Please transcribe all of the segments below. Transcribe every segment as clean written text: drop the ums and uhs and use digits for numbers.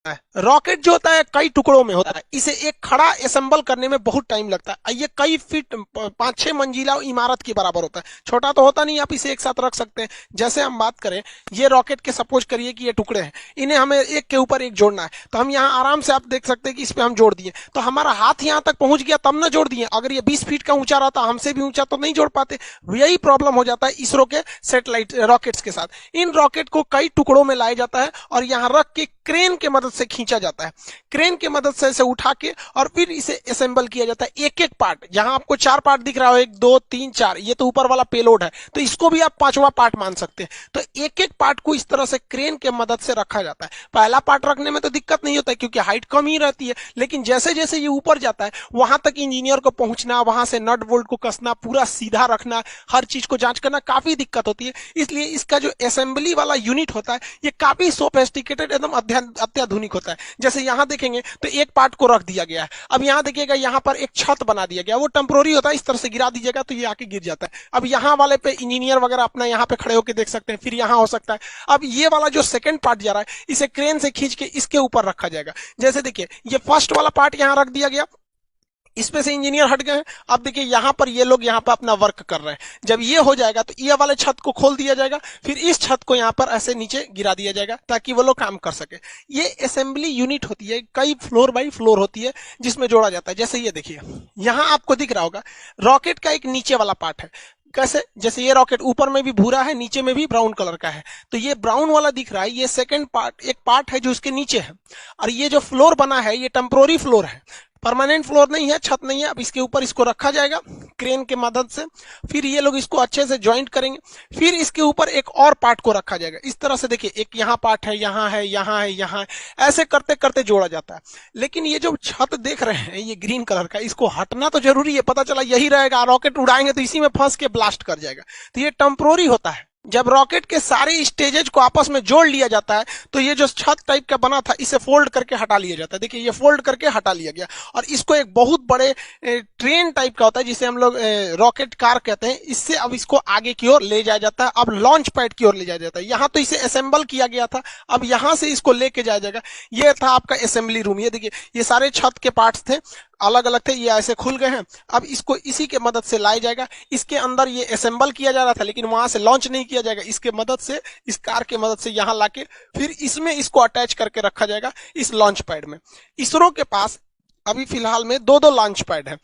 है। रॉकेट जो होता है कई टुकड़ों में होता है, इसे एक खड़ा असेंबल करने में बहुत टाइम लगता है। ये कई फीट 5-6 मंजिला इमारत के बराबर होता है। छोटा तो होता नहीं, आप इसे एक साथ रख सकते हैं। जैसे हम बात करें, ये रॉकेट के सपोज करिए कि ये टुकड़े हैं, इन्हें हमें एक के ऊपर एक जोड़ना है, तो हम यहाँ आराम से आप देख सकते हैं कि इस पे हम जोड़ दिए, तो हमारा हाथ यहाँ तक पहुंच गया तब ना जोड़ दिए। अगर ये 20 फीट का ऊंचा रहता, हमसे भी ऊंचा, तो नहीं जोड़ पाते। यही प्रॉब्लम हो जाता है इसरो के सैटेलाइट रॉकेट्स के साथ। इन रॉकेट को कई टुकड़ों में लाया जाता है और यहाँ रख के क्रेन के मदद से खींचा जाता है। क्रेन के मदद से इसे उठा के और फिर इसे असेंबल किया जाता है। एक एक पार्ट, जहां आपको 4 पार्ट दिख रहा हो, 1 2 3 4, ये तो ऊपर वाला पेलोड है, तो इसको भी आप 5वां पार्ट मान सकते हैं। तो एक एक पार्ट को इस तरह से क्रेन के मदद से रखा जाता है। पहला पार्ट रखने में तो दिक्कत नहीं होता है क्योंकि हाइट कम ही रहती है, लेकिन जैसे जैसे ये ऊपर जाता है वहां तक इंजीनियर को पहुंचना, वहां से नट बोल्ट को कसना, पूरा सीधा रखना, हर चीज को जांच करना काफी दिक्कत होती है। इसलिए इसका जो असेंबली वाला यूनिट होता है ये काफी सोफिस्टिकेटेड, एकदम अत्याधुनिक होता है। जैसे यहां देखेंगे तो एक पार्ट को रख दिया गया है। अब यहां देखिएगा, यहां पर एक छत बना दिया गया, वो टेम्पोररी होता है, इस तरह से गिरा दीजिएगा तो ये आके गिर जाता है। अब यहां वाले पे इंजीनियर वगैरह अपना यहां पे खड़े होकर देख सकते हैं, फिर यहां हो सकता है। अब ये वाला जो सेकंड पार्ट जा रहा है, इसे क्रेन से खींच के इसके ऊपर रखा जाएगा। जैसे देखिए, ये फर्स्ट वाला पार्ट यहां रख दिया गया, इसमें से इंजीनियर हट गए हैं। अब देखिए यहां पर ये लोग यहां पर अपना वर्क कर रहे हैं। जब ये हो जाएगा तो ये वाले छत को खोल दिया जाएगा, फिर इस छत को यहां पर ऐसे नीचे गिरा दिया जाएगा ताकि वो लोग काम कर सके। ये असेंबली यूनिट होती है, कई फ्लोर बाई फ्लोर होती है जिसमें जोड़ा जाता है। जैसे ये देखिए, यहां आपको दिख रहा होगा रॉकेट का एक नीचे वाला पार्ट है। कैसे? जैसे ये रॉकेट ऊपर में भी भूरा है, नीचे में भी ब्राउन कलर का है, तो ये ब्राउन वाला दिख रहा है, ये सेकंड पार्ट, एक पार्ट है जो इसके नीचे है। और ये जो फ्लोर बना है ये टेम्पोररी फ्लोर है, परमानेंट फ्लोर नहीं है, छत नहीं है। अब इसके ऊपर इसको रखा जाएगा क्रेन के मदद से, फिर ये लोग इसको अच्छे से ज्वाइंट करेंगे, फिर इसके ऊपर एक और पार्ट को रखा जाएगा। इस तरह से देखिए, एक यहाँ पार्ट है, यहाँ है, यहाँ है, यहाँ है, ऐसे करते करते जोड़ा जाता है। लेकिन ये जो छत देख रहे हैं ये ग्रीन कलर का, इसको हटना तो जरूरी है, पता चला यही रहेगा, रॉकेट उड़ाएंगे तो इसी में फंस के ब्लास्ट कर जाएगा। तो ये टेम्पोररी होता है। जब रॉकेट के सारे स्टेजेज को आपस में जोड़ लिया जाता है तो ये जो छत टाइप का बना था इसे फोल्ड करके हटा लिया जाता है। देखिए ये फोल्ड करके हटा लिया गया और इसको एक बहुत बड़े ट्रेन टाइप का होता है जिसे हम लोग रॉकेट कार कहते हैं, इससे अब इसको आगे की ओर ले जाया जाता है। अब लॉन्च पैड की ओर ले जाया जाता है। यहाँ तो इसे असेंबल किया गया था, अब यहाँ से इसको लेके जाया जाएगा। ये था आपका असेंबली रूम। ये देखिए, ये सारे छत के पार्ट्स थे, अलग अलग थे, ये ऐसे खुल गए हैं। अब इसको इसी के मदद से लाया जाएगा। इसके अंदर ये असेंबल किया जा रहा था लेकिन वहां से लॉन्च नहीं किया जाएगा, इसके मदद से, इस कार के मदद से यहां लाके फिर इसमें इसको अटैच करके रखा जाएगा इस लॉन्च पैड में। इसरो के पास अभी फिलहाल में 2-2 लॉन्च पैड है।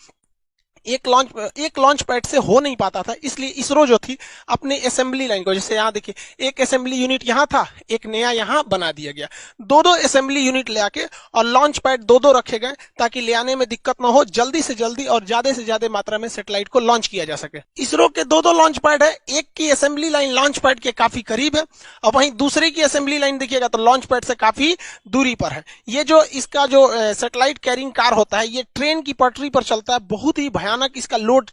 एक लॉन्च पैड से हो नहीं पाता था, इसलिए इसरो जो थी अपने असेंबली लाइन को, जैसे यहाँ देखिए एक असेंबली यूनिट यहाँ था, एक नया यहाँ बना दिया गया, 2-2 असेंबली यूनिट ले आके और लॉन्च पैड 2-2 रखे गए ताकि ले आने में दिक्कत ना हो, जल्दी से जल्दी और ज्यादा से ज्यादा मात्रा में सैटेलाइट को लॉन्च किया जा सके। इसरो के 2-2 लॉन्च पैड है, एक की असेंबली लाइन लॉन्च पैड के काफी करीब है और वहीं दूसरे की असेंबली लाइन देखिएगा तो लॉन्च पैड से काफी दूरी पर है। ये जो इसका जो सैटेलाइट कैरिंग कार होता है ये ट्रेन की पटरी पर चलता है, बहुत ही भयानक इसका लोड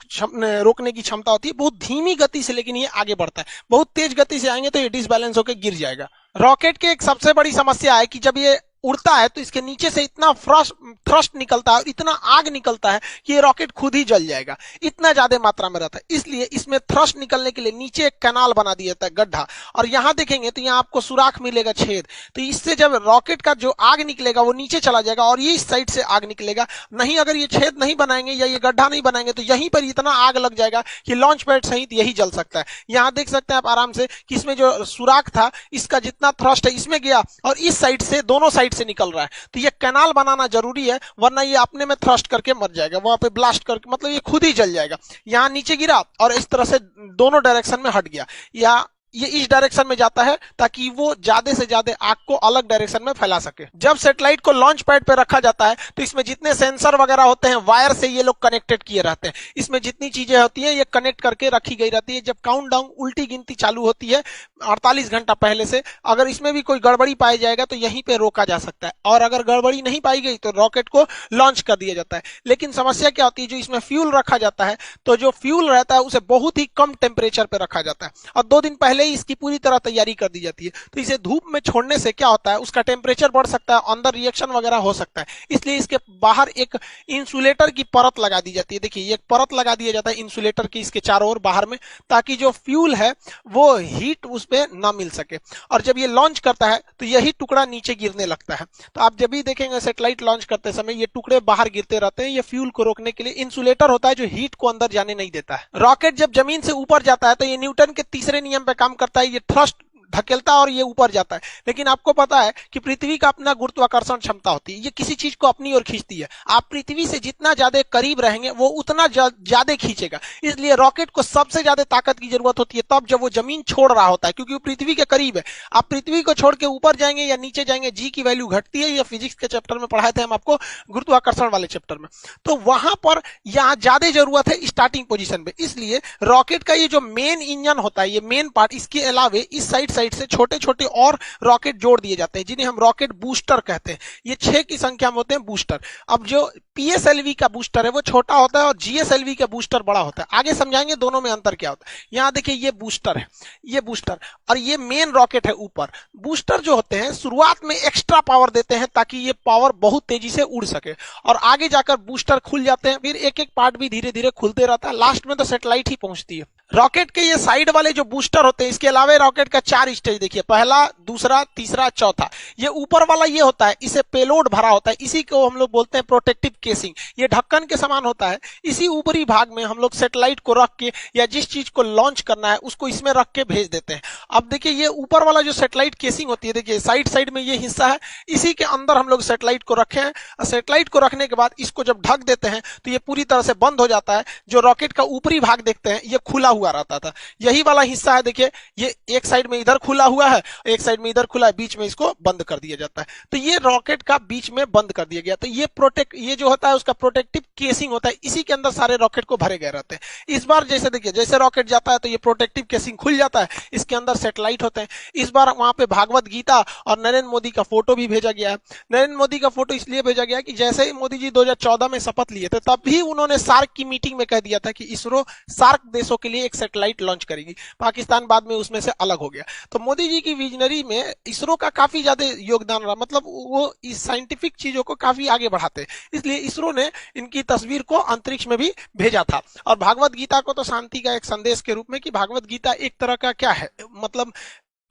रोकने की क्षमता होती है, बहुत धीमी गति से लेकिन ये आगे बढ़ता है। बहुत तेज गति से आएंगे तो ये डिसबैलेंस होकर गिर जाएगा। रॉकेट की एक सबसे बड़ी समस्या है कि जब ये उड़ता है तो इसके नीचे से इतना थ्रस्ट निकलता है और इतना आग निकलता है कि ये रॉकेट खुद ही जल जाएगा, इतना ज्यादा मात्रा में रहता है। इसलिए इसमें थ्रस्ट निकलने के लिए नीचे एक कैनाल बना दिया जाता है, गड्ढा, और यहां देखेंगे तो यहां आपको सुराख मिलेगा, छेद। तो इससे जब रॉकेट का जो आग निकलेगा वो नीचे चला जाएगा और ये इस साइड से आग निकलेगा। नहीं, अगर ये छेद नहीं बनाएंगे या ये गड्ढा नहीं बनाएंगे तो यहीं पर इतना आग लग जाएगा कि लॉन्च पैड सहित यही जल सकता है। यहां देख सकते हैं आप आराम से कि इसमें जो सुराख था इसका जितना थ्रस्ट है इसमें गया और इस साइड से, दोनों साइड से निकल रहा है। तो ये कैनाल बनाना जरूरी है वरना ये अपने में थ्रस्ट करके मर जाएगा, वहां पे ब्लास्ट करके, मतलब ये खुद ही जल जाएगा। यहां नीचे गिरा और इस तरह से दोनों डायरेक्शन में हट गया, या ये इस डायरेक्शन में जाता है ताकि वो ज्यादा से ज्यादा आग को अलग डायरेक्शन में फैला सके। जब सैटेलाइट को लॉन्च पैड पे रखा जाता है तो इसमें जितने सेंसर वगैरह होते हैं वायर से ये लोग कनेक्टेड किए रहते हैं। इसमें जितनी चीजें होती हैं ये कनेक्ट करके रखी गई रहती है। जब काउंटडाउन, उल्टी गिनती चालू होती है 48 घंटा पहले से, अगर इसमें भी कोई गड़बड़ी पाई जाएगा तो यहीं पे रोका जा सकता है, और अगर गड़बड़ी नहीं पाई गई तो रॉकेट को लॉन्च कर दिया जाता है। लेकिन समस्या क्या होती है, जो इसमें फ्यूल रखा जाता है तो जो फ्यूल रहता है उसे बहुत ही कम टेम्परेचर पे रखा जाता है। और 2 दिन पहले पहले ही इसकी पूरी तरह तैयारी कर दी जाती है। तो इसे धूप में छोड़ने से क्या होता है, उसका टेम्परेचर बढ़ सकता है, अंदर रिएक्शन वगैरह हो सकता है, इसलिए इसके बाहर एक इंसुलेटर की परत लगा दी जाती है। देखिए ये परत लगा दिया जाता है इंसुलेटर की इसके चारों ओर बाहर में, ताकि जो फ्यूल है वो हीट उस पर ना मिल सके। और जब ये लॉन्च करता है तो यही टुकड़ा नीचे गिरने लगता है। तो आप जब भी देखेंगे सैटेलाइट लॉन्च करते समय ये टुकड़े बाहर गिरते रहते हैं, ये फ्यूल को रोकने के लिए इंसुलेटर होता है जो हीट को अंदर जाने नहीं देता है। रॉकेट जब जमीन से ऊपर जाता है तो ये न्यूटन के तीसरे नियम पे काम करता है, ये थ्रस्ट धकेलता है और ये ऊपर जाता है। लेकिन आपको पता है कि पृथ्वी का अपना गुरुत्वाकर्षण क्षमता होती है, ये किसी चीज को अपनी ओर खींचती है। आप पृथ्वी से जितना ज्यादा करीब रहेंगे वो उतना ज्यादा खींचेगा, इसलिए रॉकेट को सबसे ज्यादा ताकत की जरूरत होती है तब जब वो जमीन छोड़ रहा होता है, क्योंकि वो पृथ्वी के करीब है। आप पृथ्वी को छोड़ के ऊपर जाएंगे या नीचे जाएंगे, जी की वैल्यू घटती है। ये फिजिक्स के चैप्टर में पढ़ाए थे हम आपको, गुरुत्वाकर्षण वाले चैप्टर में। तो वहां पर यहाँ ज्यादा जरूरत है स्टार्टिंग पोजीशन पे, इसलिए रॉकेट का ये जो मेन इंजन होता है, ये मेन पार्ट, इसके अलावे इस साइड से छोटे छोटे और रॉकेट जोड़ दिए जाते हैं जिन्हें हम रॉकेट बूस्टर कहते हैं। ये 6 की संख्या में होते हैं बूस्टर। अब जो पीएसएलवी का बूस्टर है वो छोटा होता है और जीएसएलवी का बूस्टर बड़ा होता है। आगे समझाएंगे दोनों में अंतर क्या होता है। यहां देखिए ये बूस्टर है, ये बूस्टर, और ये मेन रॉकेट है ऊपर। बूस्टर जो होते हैं शुरुआत में एक्स्ट्रा पावर देते हैं ताकि ये पावर बहुत तेजी से उड़ सके, और आगे जाकर बूस्टर खुल जाते हैं, फिर एक एक पार्ट भी धीरे धीरे खुलते रहता है, लास्ट में तो सैटेलाइट ही पहुंचती है। रॉकेट के ये साइड वाले जो बूस्टर होते हैं, इसके अलावा रॉकेट का 4 स्टेज देखिए, पहला, दूसरा, तीसरा, चौथा। ये ऊपर वाला ये होता है, इसे पेलोड भरा होता है, इसी को हम लोग बोलते हैं प्रोटेक्टिव केसिंग। ये ढक्कन के समान होता है, इसी ऊपरी भाग में हम लोग सैटेलाइट को रख के या जिस चीज को लॉन्च करना है उसको इसमें रख के भेज देते हैं। अब देखिए ये ऊपर वाला जो सैटेलाइट केसिंग होती है, देखिए साइड साइड में ये हिस्सा है, इसी के अंदर हम लोग सैटेलाइट को रखे हैं। सैटेलाइट को रखने के बाद इसको जब ढक देते हैं तो ये पूरी तरह से बंद हो जाता है। जो रॉकेट का ऊपरी भाग देखते हैं ये खुला हुआ रहता था, यही वाला हिस्सा है, देखिए ये एक साइड में इधर खुला हुआ है, एक साइड में इधर खुला है, बीच में इसको बंद कर दिया जाता है। तो ये रॉकेट का बीच में बंद कर दिया गया। तो ये जो होता है उसका प्रोटेक्टिव केसिंग होता है, इसी के अंदर सारे रॉकेट को भरे गए रहते हैं। इस बार जैसे देखिए, जैसे रॉकेट जाता है तो ये प्रोटेक्टिव केसिंग खुल जाता है, इसके अंदर सैटेलाइट होते हैं। इस बार वहां पे भागवत गीता और नरेंद्र मोदी का फोटो भी भेजा गया है। नरेंद्र मोदी का फोटो इसलिए भेजा गया कि जैसे ही मोदी जी 2014 में शपथ लिए थे तब भी उन्होंने सार्क की मीटिंग में कह दिया था कि इसरो सार्क देशों के लिए एक सैटेलाइट लॉन्च करेगी। पाकिस्तान बाद में उसमें से अलग हो गया। तो मोदी जी की विजनरी में इसरो का काफी ज्यादा योगदान रहा, मतलब वो इस साइंटिफिक चीजों को काफी आगे बढ़ाते, इसलिए इसरो ने इनकी तस्वीर को अंतरिक्ष में भी भेजा था। और भागवत गीता को तो शांति का एक संदेश के रूप में, कि भागवत गीता एक तरह का क्या है, मतलब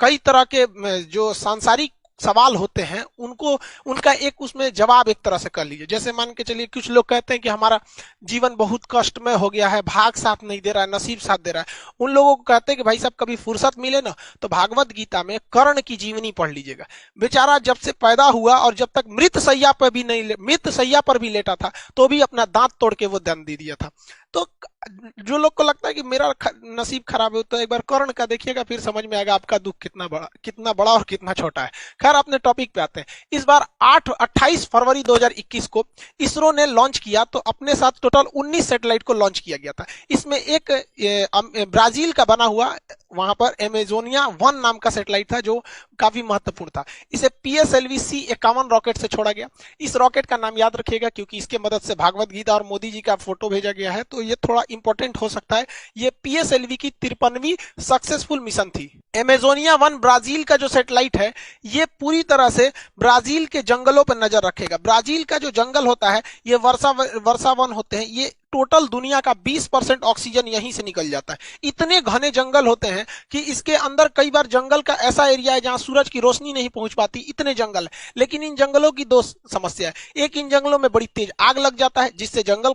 कई तरह के जो सांसारिक सवाल होते हैं उनको, उनका एक उसमें जवाब एक तरह से कर लीजिए। जैसे मान के चलिए कुछ लोग कहते हैं कि हमारा जीवन बहुत कष्टमय हो गया है, भाग साथ नहीं दे रहा है, नसीब साथ दे रहा है। उन लोगों को कहते हैं कि भाई साहब कभी फुर्सत मिले ना तो भागवत गीता में कर्ण की जीवनी पढ़ लीजिएगा। बेचारा जब से पैदा हुआ और जब तक मृत सैया पर भी लेटा था तो भी अपना दांत तोड़ के वो दम दे दिया था। तो जो लोग को लगता है कि मेरा नसीब खराब है, तो एक बार कर्ण का देखिएगा, फिर समझ में आएगा आपका दुख कितना बड़ा और कितना छोटा है। खैर अपने टॉपिक पे आते हैं। इस बार 28 फरवरी 2021 को इसरो ने लॉन्च किया, तो अपने साथ टोटल 19 सैटेलाइट को लॉन्च किया गया था। इसमें एक ब्राजील का बना हुआ वहां पर एमेजोनिया 1 नाम का सैटेलाइट था जो काफी महत्वपूर्ण था। इसे PSLV C51 रॉकेट से छोड़ा गया। इस रॉकेट का नाम याद रखिएगा क्योंकि इसके मदद से भागवत गीता और मोदी जी का फोटो भेजा गया है, तो ये थोड़ा इंपॉर्टेंट हो सकता है। ये PSLV की 53वीं सक्सेसफुल मिशन थी। एमेजोनिया 1 ब्राजील का जो सैटेलाइट है ये पूरी तरह से ब्राजील के जंगलों पर नजर रखेगा। ब्राजील का जो जंगल होता है ये वर्षा वन होते हैं, ये टोटल दुनिया का 20% ऑक्सीजन यहीं से निकल जाता है। इतने घने जंगल होते हैं कि इसके अंदर कई बार जंगल का ऐसा एरिया है जहां सूरज की रोशनी नहीं पहुंच पाती, इतने जंगल है। लेकिन इन जंगलों की 2 समस्या है। एक, इन जंगलों में बड़ी तेज आग लग जाता है जिससे जंगल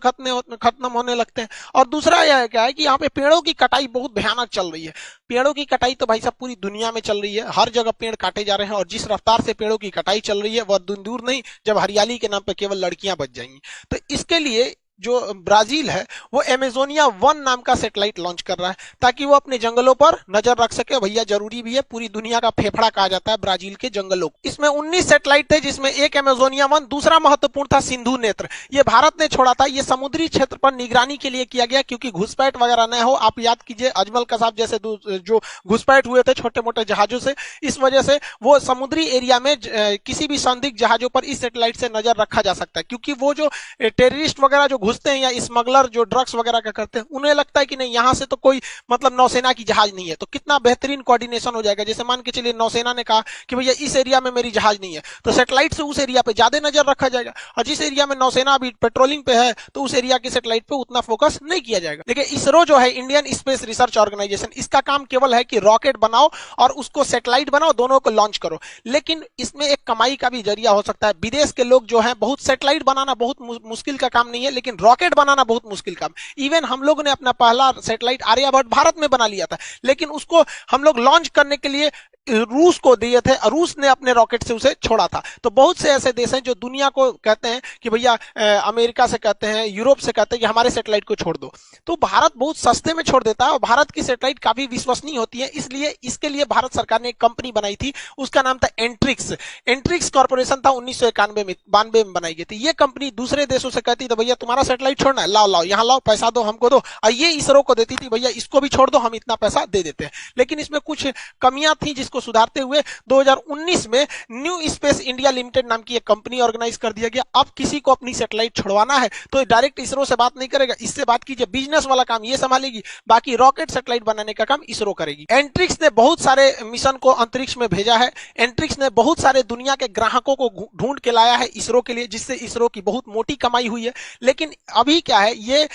खत्म होने लगते हैं, और दूसरा यह क्या है कि यहाँ पे पेड़ों की कटाई बहुत भयानक चल रही है। पेड़ों की कटाई तो भाई साहब पूरी दुनिया में चल रही है, हर जगह पेड़ काटे जा रहे हैं, और जिस रफ्तार से पेड़ों की कटाई चल रही है वह दूर नहीं जब हरियाली के नाम पर केवल लड़कियां बच जाएंगी। तो इसके लिए जो ब्राजील है वो एमेजोनिया 1 नाम का सैटेलाइट लॉन्च कर रहा है ताकि वो अपने जंगलों पर नजर रख सके। भैया जरूरी भी है, पूरी दुनिया का फेफड़ा कहा जाता है ब्राजील के जंगलों को। इसमें 19 सैटेलाइट थे जिसमें एक एमेजोनिया 1, दूसरा महत्वपूर्ण था सिंधु नेत्र। ये भारत ने छोड़ा था। ये समुद्री क्षेत्र पर निगरानी के लिए किया गया क्योंकि घुसपैठ वगैरह न हो। आप याद कीजिए अजमल कसाब जैसे जो घुसपैठ हुए थे छोटे मोटे जहाजों से, इस वजह से वो समुद्री एरिया में किसी भी संदिग्ध जहाजों पर इस सैटेलाइट से नजर रखा जा सकता है, क्योंकि वो जो टेररिस्ट वगैरह जो घुसते हैं या स्मगलर जो ड्रग्स वगैरह का करते हैं, उन्हें लगता है कि नहीं यहाँ से तो कोई मतलब नौसेना की जहाज नहीं है, तो कितना बेहतरीन कोऑर्डिनेशन हो जाएगा। जैसे मान के चलिए नौसेना ने कहा कि भैया इस एरिया में मेरी जहाज नहीं है, तो सैटेलाइट से उस एरिया पे ज्यादा नजर रखा जाएगा, और जिस एरिया में नौसेना अभी पेट्रोलिंग पे है तो उस एरिया की सैटेलाइट पे उतना फोकस नहीं किया जाएगा। देखिए इसरो जो है, इंडियन स्पेस रिसर्च ऑर्गेनाइजेशन, इसका काम केवल है कि रॉकेट बनाओ और उसको सैटेलाइट बनाओ, दोनों को लॉन्च करो। लेकिन इसमें एक कमाई का भी जरिया हो सकता है। विदेश के लोग जो है, बहुत सैटेलाइट बनाना बहुत मुश्किल का काम नहीं है, लेकिन रॉकेट बनाना बहुत मुश्किल काम। इवन हम लोग ने अपना पहला सैटेलाइट आर्यभट्ट भारत में बना लिया था, लेकिन उसको हम लोग लॉन्च करने के लिए रूस को दिए थे, और रूस ने अपने रॉकेट से उसे छोड़ा था। तो बहुत से ऐसे देश हैं जो दुनिया को कहते हैं कि भैया अमेरिका से कहते हैं, यूरोप से कहते हैं कि हमारे सैटेलाइट को छोड़ दो, तो भारत बहुत सस्ते में छोड़ देता है, और भारत की सैटेलाइट काफी विश्वसनीय होती है। इसलिए इसके लिए भारत सरकार ने एक कंपनी बनाई थी, उसका नाम था एंट्रिक्स। एंट्रिक्स कॉर्पोरेशन था, 1991 में बनाई गई थी। ये कंपनी दूसरे देशों से कहती थी भैया तुम्हारा सैटेलाइट छोड़ना है, लाओ लाओ यहाँ लाओ, पैसा दो हमको दो, और ये इसरो को देती थी भैया इसको भी छोड़ दो, हम इतना पैसा दे देते हैं। लेकिन इसमें कुछ कमियां थी जिसको सुधारते हुए 2019 में न्यू स्पेस इंडिया लिमिटेड नाम की एक कंपनी ऑर्गेनाइज कर दिया गया। अब किसी को अपनी सैटेलाइट छुड़वाना है तो डायरेक्ट इसरो से बात नहीं करेगा, इससे बात कीजिए, बिजनेस वाला काम ये संभालेगी, बाकी रॉकेट सैटेलाइट बनाने का काम इसरो करेगी। एंट्रिक्स ने बहुत सारे मिशन को अंतरिक्ष में भेजा है। एंट्रिक्स ने बहुत सारे दुनिया के ग्राहकों को ढूंढ के लाया है इसरो के लिए, जिससे इसरो की बहुत मोटी कमाई हुई है। लेकिन अभी क्या है, ये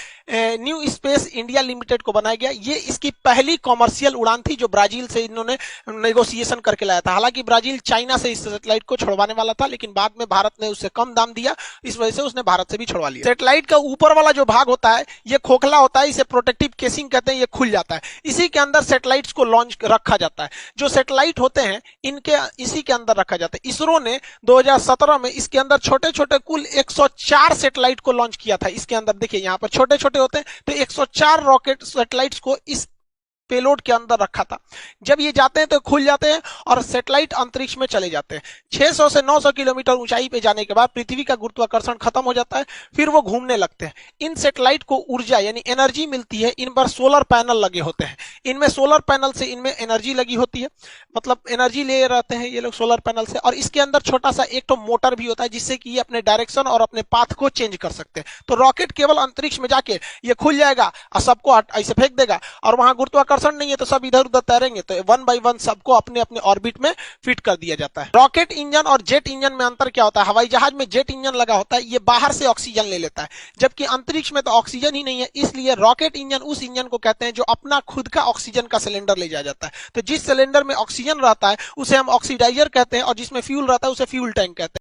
न्यू स्पेस इंडिया लिमिटेड को बनाया गया, ये इसकी पहली कॉमर्शियल उड़ान थी जो ब्राजील से इन्होंने नेगोशिएशन करके लाया था। हालांकि ब्राजील चाइना से इस सैटेलाइट को छुड़वाने वाला था, लेकिन बाद में भारत ने उससे कम दाम दिया, इस वजह से उसने भारत से भी छुड़वा लिया। सैटेलाइट का ऊपर वाला जो भाग होता है ये खोखला होता है, इसे प्रोटेक्टिव केसिंग कहते हैं, ये खुल जाता है, इसी के अंदर सैटेलाइट्स को लॉन्च रखा जाता है। जो सैटेलाइट होते हैं इनके इसी के अंदर रखा जाता है। इसरो ने 2017 में इसके अंदर छोटे छोटे कुल 104 सैटेलाइट को लॉन्च किया था। इसके अंदर देखिए यहाँ पर छोटे छोटे होते हैं, तो 104 रॉकेट सैटेलाइट्स को इस पेलोड के अंदर रखा था। जब ये जाते हैं तो खुल जाते हैं और सैटेलाइट अंतरिक्ष में चले जाते हैं। 600 से 900 किलोमीटर ऊंचाई पे जाने के बाद पृथ्वी का गुरुत्वाकर्षण खत्म हो जाता है, फिर वो घूमने लगते हैं। इन सैटेलाइट को ऊर्जा यानी एनर्जी मिलती है, इन पर सोलर पैनल लगे होते हैं, इनमें सोलर पैनल से इनमें एनर्जी लगी होती है, मतलब एनर्जी ले रहते हैं ये लोग सोलर पैनल से। और इसके अंदर छोटा सा एक तो मोटर भी होता है जिससे कि ये अपने डायरेक्शन और अपने पाथ को चेंज कर सकते हैं। तो रॉकेट केवल अंतरिक्ष में जाके ये खुल जाएगा और सबको ऐसे फेंक देगा, और वहां गुरुत्वाकर्षण नहीं है तो सब इधर उधर तैरेंगे, तो 1 बाय 1 सबको अपने अपने ऑर्बिट में फिट कर दिया जाता है। रॉकेट इंजन और जेट इंजन में अंतर क्या होता है? हवाई जहाज में जेट इंजन लगा होता है, ये बाहर से ऑक्सीजन ले लेता है, जबकि अंतरिक्ष में तो ऑक्सीजन ही नहीं है, इसलिए रॉकेट इंजन उस इंजन को कहते हैं जो अपना खुद का ऑक्सीजन का सिलेंडर ले जाया जाता है। तो जिस सिलेंडर में ऑक्सीजन रहता है उसे हम ऑक्सीडाइजर कहते हैं, और जिसमें फ्यूल रहता है उसे फ्यूल टैंक कहते हैं।